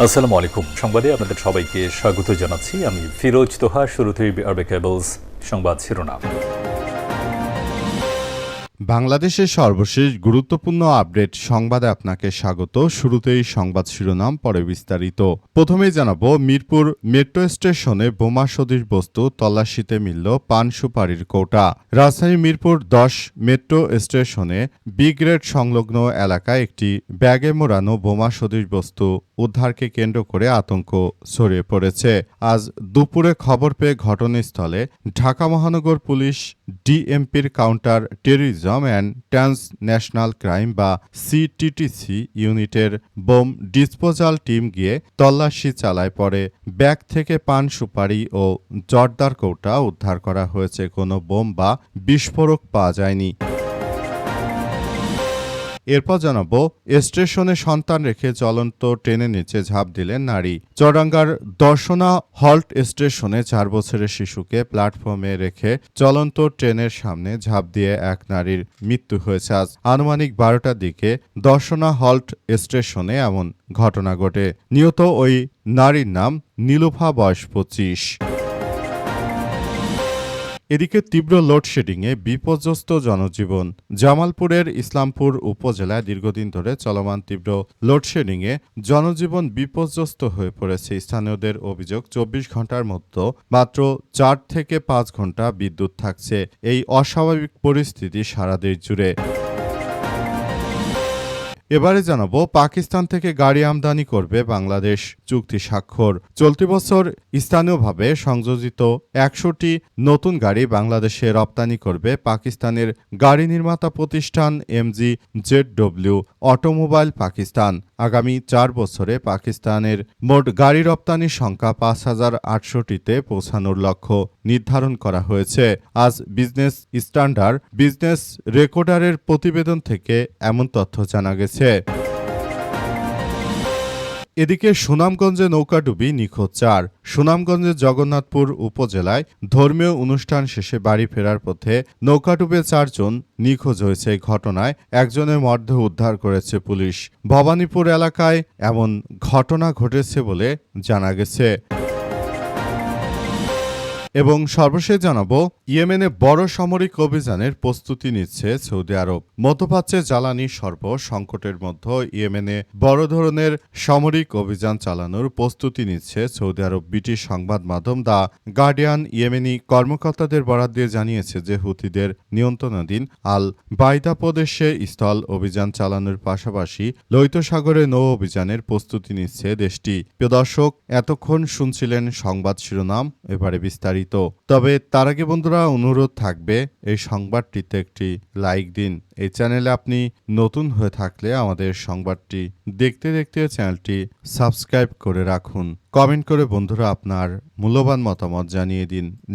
আসসালামু আলাইকুম। সংবাদে আপনাদের সবাইকে স্বাগত জানাচ্ছি। আমি ফিরোজ তোহা। শুরুতেই আরবে কেবলস সংবাদ শিরোনাম। বাংলাদেশের সর্বশেষ গুরুত্বপূর্ণ আপডেট সংবাদে আপনাকে স্বাগত। শুরুতেই সংবাদ শিরোনাম, পরে বিস্তারিত। প্রথমেই জানাবো, মিরপুর মেট্রো স্টেশনে বোমা সদৃশ বস্তু, তল্লাশিতে মিলল পান সুপারির কৌটা। রাজধানীর মিরপুর 10 মেট্রো স্টেশনে বি গ্রেড সংলগ্ন এলাকায় একটি ব্যাগে মোড়ানো বোমা সদৃশ বস্তু উদ্ধারকে কেন্দ্র করে আতঙ্ক ছড়িয়ে পড়েছে। আজ দুপুরে খবর পেয়ে ঘটনাস্থলে ঢাকা মহানগর পুলিশ ডিএমপির counter terrorism and transnational crime বা সিটিটিসি ইউনিটের বোম ডিসপোজাল টিম গিয়ে তল্লাশি চালায়। পরে ব্যাগ থেকে পান সুপারি ও জর্দার কৌটা উদ্ধার করা হয়েছে। কোনো বোম বা বিস্ফোরক পাওয়া যায়নি। এরপর জানাবো, স্টেশনে সন্তান রেখে চলন্ত ট্রেনের নিচে ঝাঁপ দিলেন নারী। চুয়াডাঙ্গার দর্শনা হল্ট স্টেশনে 4 বছরের শিশুকে প্ল্যাটফর্মে রেখে চলন্ত ট্রেনের সামনে ঝাঁপ দিয়ে এক নারীর মৃত্যু হয়েছে। আজ আনুমানিক 12টার দিকে দর্শনা হল্ট স্টেশনে এমন ঘটনা ঘটে। নিহত ওই নারীর নাম নীলুফা, বয়স 25। এদিকে তীব্র লোডশেডিংয়ে বিপর্যস্ত জনজীবন। জামালপুরের ইসলামপুর উপজেলায় দীর্ঘদিন ধরে চলমান তীব্র লোডশেডিংয়ে জনজীবন বিপর্যস্ত হয়ে পড়েছে। স্থানীয়দের অভিযোগ, 24 ঘন্টার মধ্যে মাত্র 4 থেকে 5 ঘন্টা বিদ্যুৎ থাকছে। এই অস্বাভাবিক পরিস্থিতি সারা দেশ জুড়ে। এবারে জানাবো, পাকিস্তান থেকে গাড়ি আমদানি করবে বাংলাদেশ, চুক্তি স্বাক্ষর। চলতি বছর স্থানীয়ভাবে সংযোজিত 100টি নতুন গাড়ি বাংলাদেশে রপ্তানি করবে পাকিস্তানের গাড়ি নির্মাতা প্রতিষ্ঠান এমজি জেডডব্লিউ অটোমোবাইল পাকিস্তান। আগামী 4 বছরে পাকিস্তানের মোট গাড়ি রপ্তানির সংখ্যা 5,800টিতে পৌঁছানোর লক্ষ্য নির্ধারণ করা হয়েছে। আজ বিজনেস স্ট্যান্ডার্ড বিজনেস রেকর্ডারের প্রতিবেদন থেকে এমন তথ্য জানা গেছে। এদিকে সুনামগঞ্জে নৌকাডুবি, নিখোঁজ 4। সুনামগঞ্জের জগন্নাথপুর উপজেলায় ধর্মীয় অনুষ্ঠান শেষে বাড়ি ফেরার পথে নৌকাডুবে 4 জন নিখোঁজ হয়েছে। এই ঘটনায় একজনের মরদেহ উদ্ধার করেছে পুলিশ। ভবানীপুর এলাকায় এমন ঘটনা ঘটেছে বলে জানা গেছে। এবং সর্বশেষ জানাবো, ইয়েমেনে বড় সামরিক অভিযানের প্রস্তুতি নিচ্ছে সৌদি আরব। মধ্যপ্রাচ্যে জ্বালানি সর্ব সংকটের মধ্যে ইয়েমেনে বড় ধরনের সামরিক অভিযান চালানোর প্রস্তুতি নিচ্ছে সৌদি আরব। ব্রিটিশ সংবাদ মাধ্যম দ্য গার্ডিয়ান ইয়েমেনি কর্মকর্তাদের বরাত দিয়ে জানিয়েছে যে হুথিদের নিয়ন্ত্রণাধীন আল বাইদা প্রদেশে স্থল অভিযান চালানোর পাশাপাশি লোহিত সাগরে নৌ অভিযানের প্রস্তুতি নিচ্ছে দেশটি। প্রিয় দর্শক, এতক্ষণ শুনছিলেন সংবাদ শিরোনাম, এবারে বিস্তারিত। তবে তার আগে বন্ধুরা, অনুরোধ থাকবে এই সংবাদটিতে একটি লাইক দিন। এই চ্যানেলে আপনি নতুন হয়ে থাকলে আমাদের সংবাদটি দেখতে দেখতে চ্যানেলটি সাবস্ক্রাইব করে রাখুন। কমেন্ট করে বন্ধুরা আপনার মূল্যবান মতামত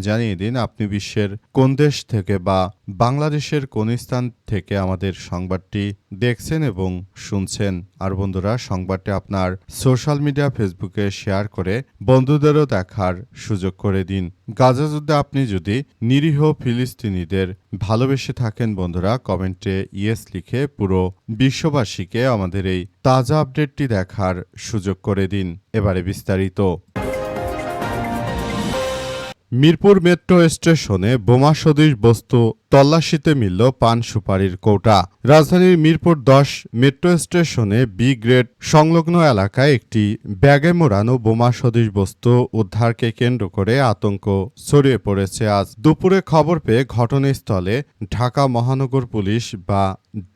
জানিয়ে দিন আপনি বিশ্বের কোন দেশ থেকে বা বাংলাদেশের কোন স্থান থেকে আমাদের সংবাদটি দেখছেন এবং শুনছেন। আর বন্ধুরা, সংবাদটি আপনার সোশ্যাল মিডিয়া ফেসবুকে শেয়ার করে বন্ধুদেরও দেখার সুযোগ করে দিন। গাজা যুদ্ধে আপনি যদি নিরীহ ফিলিস্তিনিদের ভালোবেসে থাকেন বন্ধুরা, কমেন্টে ইয়েস লিখে পুরো বিশ্ববাসীকে আমাদের এই তাজা আপডেটটি দেখার সুযোগ করে দিন। এবারে বিস্তারিত। মিরপুর মেট্রো স্টেশনে বোমা সদৃশ বস্তু, তল্লাশিতে মিলল পান সুপারির কৌটা। রাজধানীর মিরপুর 10 মেট্রো স্টেশনে বি গ্রেড সংলগ্ন এলাকায় একটি ব্যাগে মোড়ানো বোমা সদৃশ বস্তু উদ্ধারকে কেন্দ্র করে আতঙ্ক ছড়িয়ে পড়েছে। আজ দুপুরে খবর পেয়ে ঘটনাস্থলে ঢাকা মহানগর পুলিশ বা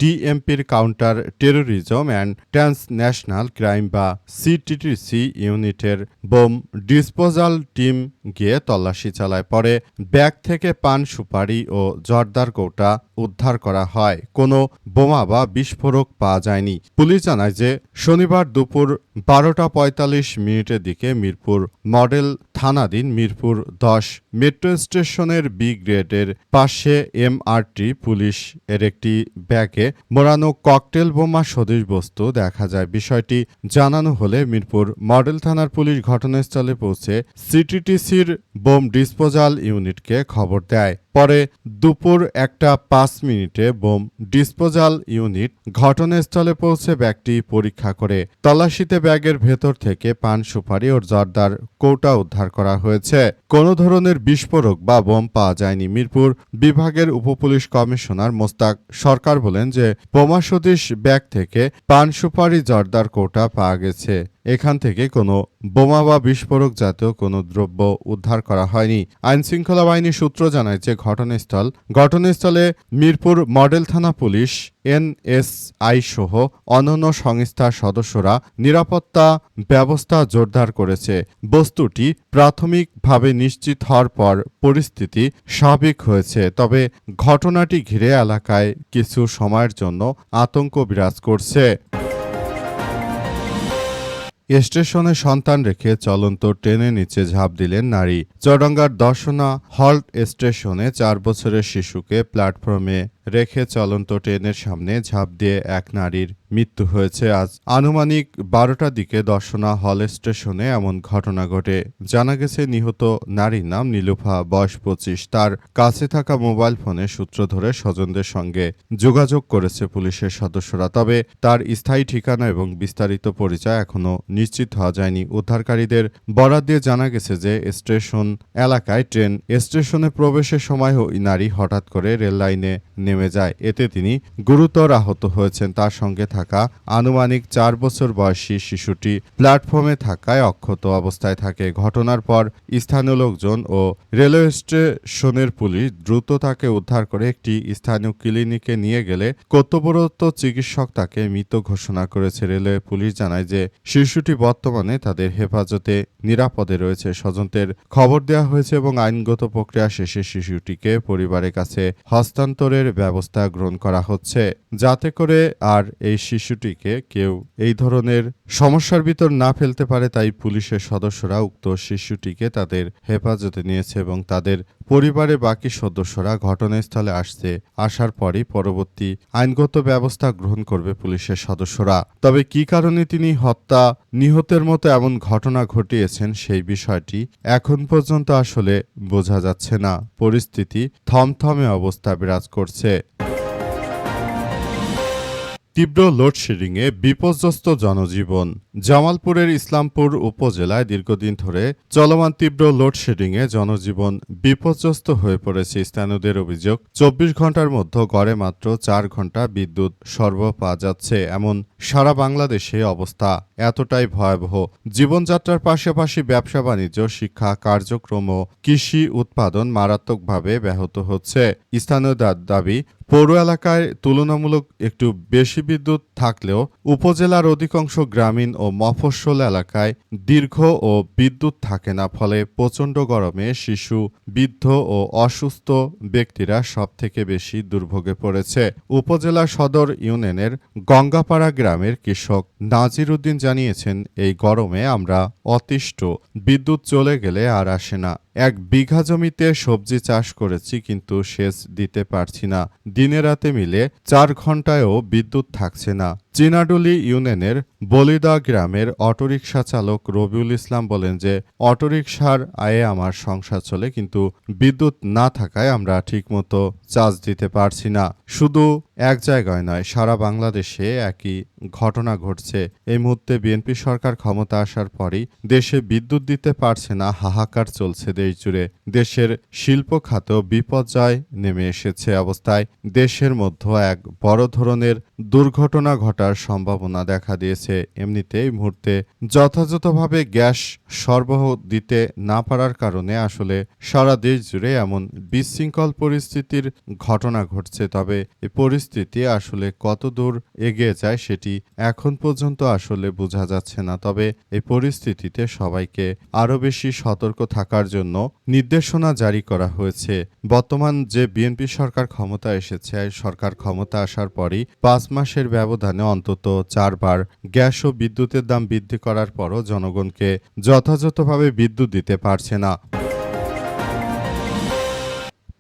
ডিএমপির counter terrorism and transnational crime বা সিটিটিসি ইউনিটের বোম ডিসপোজাল টিম গিয়ে তল্লাশি চালায়। পরে ব্যাগ থেকে পান সুপারি ও জর্দার কৌটা উদ্ধার করা হয়। কোনো বোমা বা বিস্ফোরক পাওয়া যায়নি। পুলিশ জানায় যে শনিবার দুপুর 12:45 দিকে মিরপুর মডেল থানাধীন মিরপুর 10 মেট্রো স্টেশনের বি গ্রেডের পাশে এমআরটি পুলিশ এর একটি ব্যাগে মোড়ানো ককটেল বোমা সদৃশ বস্তু দেখা যায়। বিষয়টি জানানো হলে মিরপুর মডেল থানার পুলিশ ঘটনাস্থলে পৌঁছে সিটিটিসির বোম ডিসপোজাল ইউনিটকে খবর দেয়। পরে দুপুর দুপুর 1:05 বোম ডিসপোজাল ইউনিট ঘটনাস্থলে পৌঁছে ব্যাগটি পরীক্ষা করে তল্লাশিতে ব্যাগের ভেতর থেকে পান সুপারি ও জর্দার কৌটা উদ্ধার করা হয়েছে। কোনো ধরনের বিস্ফোরক বা বোম পাওয়া যায়নি। মিরপুর বিভাগের উপপুলিশ কমিশনার মোস্তাক সরকার বলেন যে বোমা সদৃশ ব্যাগ থেকে পান সুপারি জর্দার কৌটা পাওয়া গেছে। এখান থেকে কোনো বোমা বা বিস্ফোরক জাতীয় কোনো দ্রব্য উদ্ধার করা হয়নি। আইনশৃঙ্খলা বাহিনী সূত্র জানায় যে ঘটনাস্থলে মিরপুর মডেল থানা পুলিশ, এনএসআই সহ অন্যান্য সংস্থার সদস্যরা নিরাপত্তা ব্যবস্থা জোরদার করেছে। বস্তুটি প্রাথমিকভাবে নিশ্চিত হওয়ার পর পরিস্থিতি স্বাভাবিক হয়েছে। তবে ঘটনাটি ঘিরে এলাকায় কিছু সময়ের জন্য আতঙ্ক বিরাজ করছে। স্টেশনে সন্তান রেখে চলন্ত ট্রেনের নিচে ঝাঁপ দিলেন নারী। চুয়াডাঙ্গার দর্শনা হল্ট স্টেশনে 4 বছরের শিশুকে প্ল্যাটফর্মে রেখে চলন্ত ট্রেনের সামনে ঝাঁপ দিয়ে এক নারীর মৃত্যু হয়েছে। আজ আনুমানিক 12টার দিকে দর্শনা হল স্টেশনে এমন ঘটনা ঘটে। জানা গেছে নিহত নারীর নাম নীলুফা, বয়স 25। তার কাছে থাকা মোবাইল ফোনে সূত্র ধরে স্বজনদের সঙ্গে যোগাযোগ করেছে পুলিশের সদস্যরা। তবে তার স্থায়ী ঠিকানা এবং বিস্তারিত পরিচয় এখনো নিশ্চিত হওয়া যায়নি। উদ্ধারকারীদের বরাত দিয়ে জানা গেছে যে স্টেশন এলাকায় ট্রেন স্টেশনে প্রবেশের সময় ওই নারী হঠাৎ করে রেল লাইনে নেমে যায়। এতে তিনি গুরুতর আহত হয়েছেন। তার সঙ্গে থাকা আনুমানিক 4 বছর বয়সী শিশুটি প্ল্যাটফর্মে থাকায় অক্ষত অবস্থায় থাকে। ঘটনার পর স্থানীয় লোকজন ও রেলওয়ে স্টেশনের পুলিশ দ্রুত তাকে উদ্ধার করে একটি স্থানীয় ক্লিনিকে নিয়ে গেলে কর্তব্যরত চিকিৎসক তাকে মৃত ঘোষণা করেছে। রেলওয়ে পুলিশ জানায় যে শিশুটি বর্তমানে তাদের হেফাজতে নিরাপদে রয়েছে। স্বজনদের খবর দেওয়া হয়েছে এবং আইনগত প্রক্রিয়া শেষে শিশুটিকে পরিবারের কাছে হস্তান্তরের ব্যবস্থা গ্রহণ করা হচ্ছে, যাতে করে আর এই শিশুটিকে কেউ এই ধরনের সমস্যার ভিতর না ফেলতে পারে। তাই পুলিশের সদস্যরা উক্ত শিশুটিকে তাদের হেফাজতে নিয়েছে এবং তাদের পরিবারের বাকি সদস্যরা ঘটনাস্থলে আসার পরই পরবর্তী আইনগত ব্যবস্থা গ্রহণ করবে পুলিশের সদস্যরা। তবে কী কারণে তিনি নিহতের মতো এমন ঘটনা ঘটিয়েছেন সেই বিষয়টি এখন পর্যন্ত আসলে বোঝা যাচ্ছে না। পরিস্থিতি থমথমে অবস্থা বিরাজ করছে। তীব্র লোডশেডিংয়ে বিপর্যস্ত জনজীবন। জামালপুরের ইসলামপুর উপজেলায় দীর্ঘদিন ধরে চলমান তীব্র লোডশেডিংয়ে জনজীবন বিপর্যস্ত হয়ে পড়েছে। স্থানীয়দের অভিযোগ, 24 ঘন্টার মধ্যে গড়ে মাত্র 4 ঘন্টা বিদ্যুৎ সরবরাহ পাওয়া যাচ্ছে। এমন সারা বাংলাদেশে অবস্থা এতটাই ভয়াবহ। জীবনযাত্রার পাশাপাশি ব্যবসা বাণিজ্য, শিক্ষা কার্যক্রম ও কৃষি উৎপাদন মারাত্মকভাবে ব্যাহত হচ্ছে। স্থানীয় দাবি, পৌর এলাকায় তুলনামূলক একটু বেশি বিদ্যুৎ থাকলেও উপজেলার অধিকাংশ গ্রামীণ ও মফস্বল এলাকায় দীর্ঘ ও বিদ্যুৎ থাকে না। ফলে প্রচণ্ড গরমে শিশু, বৃদ্ধ ও অসুস্থ ব্যক্তিরা সবথেকে বেশি দুর্ভোগে পড়েছে। উপজেলা সদর ইউনিয়নের গঙ্গাপাড়া গ্রামের কৃষক নাজির উদ্দিন জানিয়েছেন, এই গরমে আমরা অতিষ্ঠ, বিদ্যুৎ চলে গেলে আর আসে না। 1 বিঘা জমিতে সবজি চাষ করেছি, কিন্তু সেচ দিতে পারছি না। দিনে রাতে মিলে 4 ঘন্টায়ও বিদ্যুৎ থাকছে না। চিনাডুলি ইউনিয়নের বলিদা গ্রামের অটোরিকশা চালক রবিউল ইসলাম বলেন যে অটোরিকশার আয়ে আমার সংসার চলে, কিন্তু বিদ্যুৎ না থাকায় আমরা ঠিকমতো চার্জ দিতে পারছি না। শুধু এক জায়গায় নয়, সারা বাংলাদেশে একই ঘটনা ঘটছে। এই মুহূর্তে বিএনপি সরকার ক্ষমতা আসার পরই দেশে বিদ্যুৎ দিতে পারছে না, হাহাকার চলছে দেশ জুড়ে। দেশের শিল্প খাতেও বিপর্যয় নেমে এসেছে। অবস্থায় দেশের মধ্যে এক বড় ধরনের দুর্ঘটনা ঘটার সম্ভাবনা দেখা দিয়েছে। এমনিতে এই মুহূর্তে যথাযথভাবে গ্যাস সরবরাহ দিতে না পারার কারণে আসলে সারা দেশ জুড়ে এমন বিশৃঙ্খল পরিস্থিতির ঘটনা ঘটছে। তবে এই পরিস্থিতি আসলে কত দূর এগিয়ে যায় সেটি এখন পর্যন্ত আসলে বোঝা যাচ্ছে না। তবে এই পরিস্থিতিতে সবাইকে আরও বেশি সতর্ক থাকার জন্য নির্দেশনা জারি করা হয়েছে। বর্তমান যে বিএনপি সরকার ক্ষমতা এসেছে, সরকার ক্ষমতা আসার পরই 5 মাসের ব্যবধানে অন্তত 4 বার গ্যাস ও বিদ্যুতের দাম বৃদ্ধি করার পরও জনগণকে যথাযথভাবে বিদ্যুৎ দিতে পারছে না।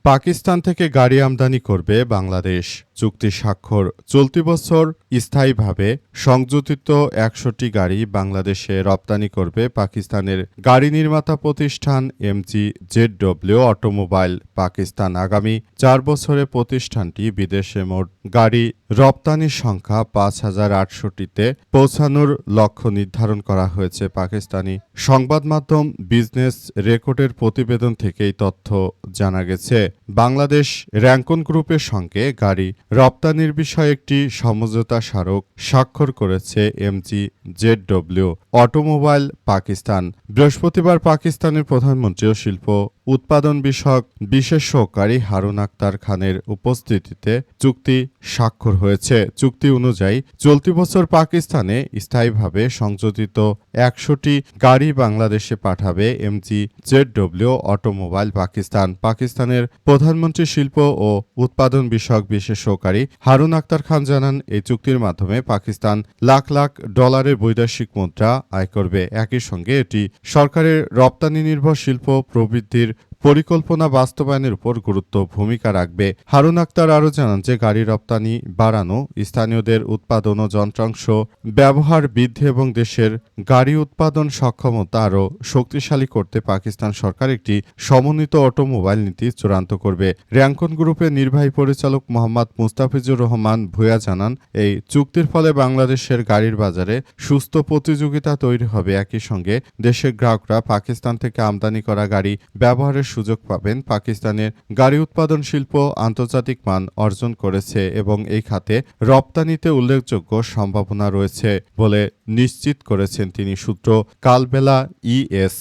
পাকিস্তান থেকে গাড়ি আমদানি করবে বাংলাদেশ। চুক্তি স্বাক্ষর চলতি বছর স্থায়ীভাবে সংযোজিত ১০০টি গাড়ি বাংলাদেশে রপ্তানি করবে পাকিস্তানের গাড়ি নির্মাতা প্রতিষ্ঠান MG-ZW অটোমোবাইল পাকিস্তান। আগামী ৪ বছরে প্রতিষ্ঠানটি বিদেশে মোট গাড়ি রপ্তানির সংখ্যা ৫,৮০০টিতে পৌঁছানোর লক্ষ্য নির্ধারণ করা হয়েছে। পাকিস্তানি সংবাদ মাধ্যম বিজনেস রেকর্ডের প্রতিবেদন থেকে এই তথ্য জানা গেছে। বাংলাদেশ র্যাঙ্কন গ্রুপের সঙ্গে গাড়ি রপ্তানির বিষয়ে একটি সমঝোতা স্মারক স্বাক্ষর করেছে MG-ZW অটোমোবাইল পাকিস্তান। বৃহস্পতিবার পাকিস্তানের প্রধানমন্ত্রী ও শিল্প উৎপাদন বিষয়ক বিশেষ সহকারী হারুন আক্তার খানের উপস্থিতিতে চুক্তি স্বাক্ষর হয়েছে। চুক্তি অনুযায়ী চলতি বছর পাকিস্তানে স্থায়ীভাবে সংযোজিত ১০০টি গাড়ি বাংলাদেশে পাঠাবে MG-ZW অটোমোবাইল পাকিস্তান। পাকিস্তানের প্রধানমন্ত্রী শিল্প ও উৎপাদন বিষয়ক বিশেষ সহকারী হারুন আক্তার খান জানান, এই চুক্তির মাধ্যমে পাকিস্তান লাখ লাখ ডলারের বৈদেশিক মুদ্রা আয় করবে। একই সঙ্গে এটি সরকারের রপ্তানি নির্ভর শিল্প প্রবৃদ্ধির পরিকল্পনা বাস্তবায়নের উপর গুরুত্ব ভূমিকা রাখবে। হারুন আক্তার আরও জানান যে গাড়ি রপ্তানি বাড়ানো, স্থানীয়দের উৎপাদন ও যন্ত্রাংশ ব্যবহার বৃদ্ধি এবং দেশের গাড়ি উৎপাদন সক্ষমতা আরও শক্তিশালী করতে পাকিস্তান সরকার একটি সমন্বিত অটোমোবাইল নীতি চূড়ান্ত করবে। র্যাঙ্কন গ্রুপের নির্বাহী পরিচালক মোহাম্মদ মুস্তাফিজুর রহমান ভূঁইয়া জানান, এই চুক্তির ফলে বাংলাদেশের গাড়ির বাজারে সুস্থ প্রতিযোগিতা তৈরি হবে। একই সঙ্গে দেশের গ্রাহকরা পাকিস্তান থেকে আমদানি করা গাড়ি ব্যবহারের সুযোগ পাবেন। পাকিস্তানের গাড়ি উৎপাদন শিল্প আন্তর্জাতিক মান অর্জন করেছে এবং এই খাতে রপ্তানিতে উল্লেখযোগ্য সম্ভাবনা রয়েছে বলে নিশ্চিত করেছেন তিনি। সূত্র কালবেলা ES।